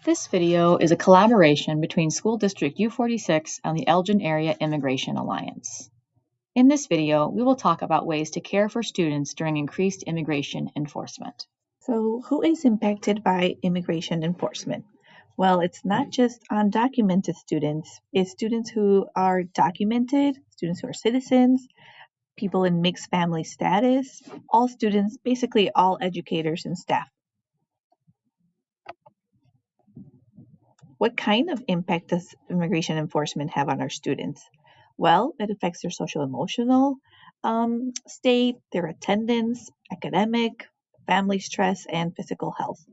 This video is a collaboration between School District U46 and the Elgin Area Immigration Alliance. In this video, we will talk about ways to care for students during increased immigration enforcement. So, who is impacted by immigration enforcement? Well, it's not just undocumented students, it's students who are documented, students who are citizens, people in mixed family status, all students, basically all educators and staff. What kind of impact does immigration enforcement have on our students? Well, it affects their social emotional state, their attendance, academic, family stress, and physical health.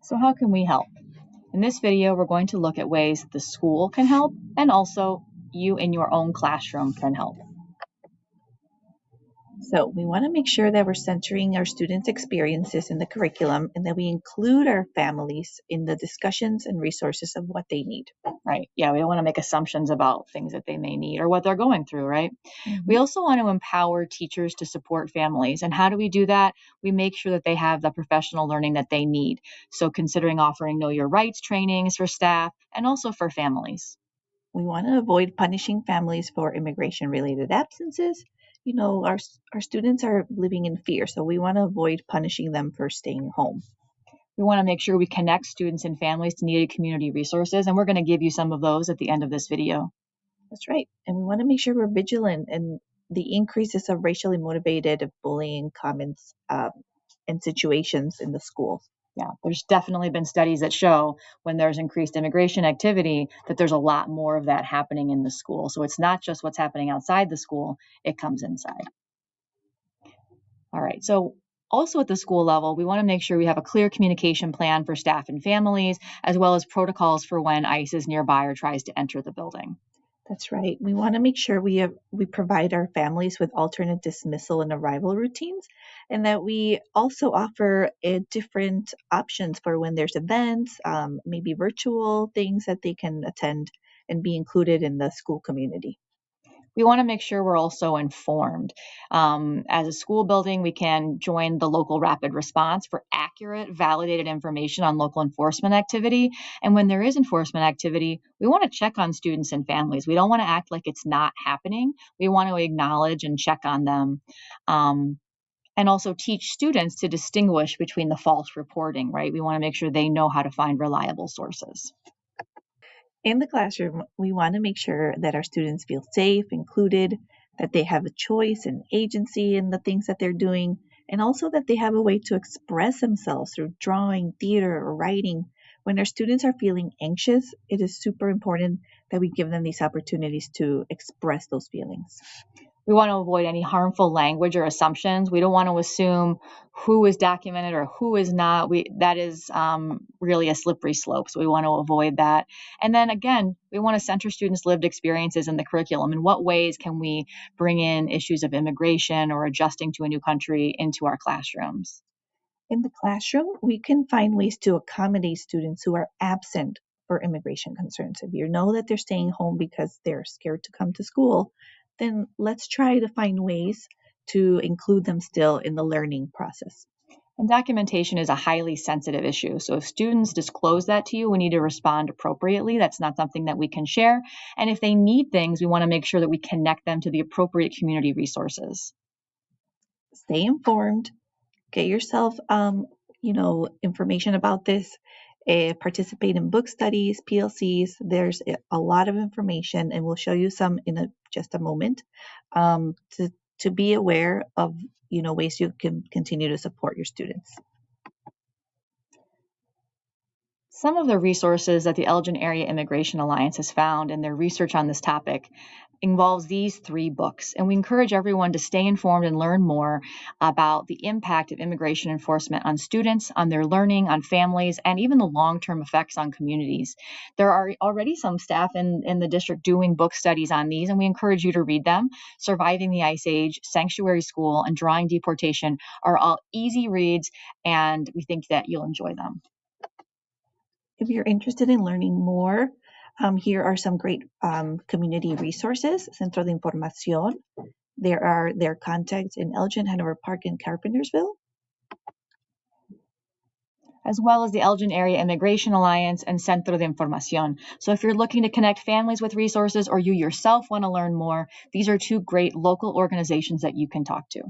So how can we help? In this video, we're going to look at ways the school can help and also you in your own classroom can help. So we want to make sure that we're centering our students' experiences in the curriculum and that we include our families in the discussions and resources of what they need. Right. Yeah, we don't want to make assumptions about things that they may need or what they're going through, right? We also want to empower teachers to support families. And how do we do that? We make sure that they have the professional learning that they need. So considering offering Know Your Rights trainings for staff and also for families. We want to avoid punishing families for immigration-related absences. You know, our students are living in fear, so we want to avoid punishing them for staying home. We want to make sure we connect students and families to needed community resources, and we're going to give you some of those at the end of this video. That's right. And we want to make sure we're vigilant in the increases of racially motivated bullying comments and situations in the schools. Yeah, there's definitely been studies that show when there's increased immigration activity that there's a lot more of that happening in the school. So it's not just what's happening outside the school, it comes inside. All right, so also at the school level, we want to make sure we have a clear communication plan for staff and families, as well as protocols for when ICE is nearby or tries to enter the building. That's right. We want to make sure we provide our families with alternate dismissal and arrival routines, and that we also offer different options for when there's events, maybe virtual things that they can attend and be included in the school community. We want to make sure we're also informed. As a school building, we can join the local rapid response for accurate, validated information on local enforcement activity. And when there is enforcement activity, we want to check on students and families. We don't want to act like it's not happening. We want to acknowledge and check on them. And also teach students to distinguish between the false reporting, right? We want to make sure they know how to find reliable sources. In the classroom, we want to make sure that our students feel safe, included, that they have a choice and agency in the things that they're doing, and also that they have a way to express themselves through drawing, theater, or writing. When our students are feeling anxious, it is super important that we give them these opportunities to express those feelings. We want to avoid any harmful language or assumptions. We don't want to assume who is documented or who is not. That is really a slippery slope, so we want to avoid that. And then again, we want to center students' lived experiences in the curriculum. In what ways can we bring in issues of immigration or adjusting to a new country into our classrooms? In the classroom, we can find ways to accommodate students who are absent for immigration concerns. If you know that they're staying home because they're scared to come to school, then let's try to find ways to include them still in the learning process. And documentation is a highly sensitive issue. So if students disclose that to you, we need to respond appropriately. That's not something that we can share. And if they need things, we want to make sure that we connect them to the appropriate community resources. Stay informed. Get yourself, information about this. Participate in book studies, PLCs. There's a lot of information, and we'll show you some in just a moment to be aware of ways you can continue to support your students. Some of the resources that the Elgin Area Immigration Alliance has found in their research on this topic involves these 3 books, and we encourage everyone to stay informed and learn more about the impact of immigration enforcement on students, on their learning, on families, and even the long-term effects on communities. There are already some staff in the district doing book studies on these, and we encourage you to read them. Surviving the Ice Age, Sanctuary School, and Drawing Deportation are all easy reads, and we think that you'll enjoy them. If you're interested in learning more, here are some great community resources. Centro de Información. There are their contacts in Elgin, Hanover Park, and Carpentersville. as well as the Elgin Area Immigration Alliance and Centro de Información. So if you're looking to connect families with resources or you yourself want to learn more, these are two great local organizations that you can talk to.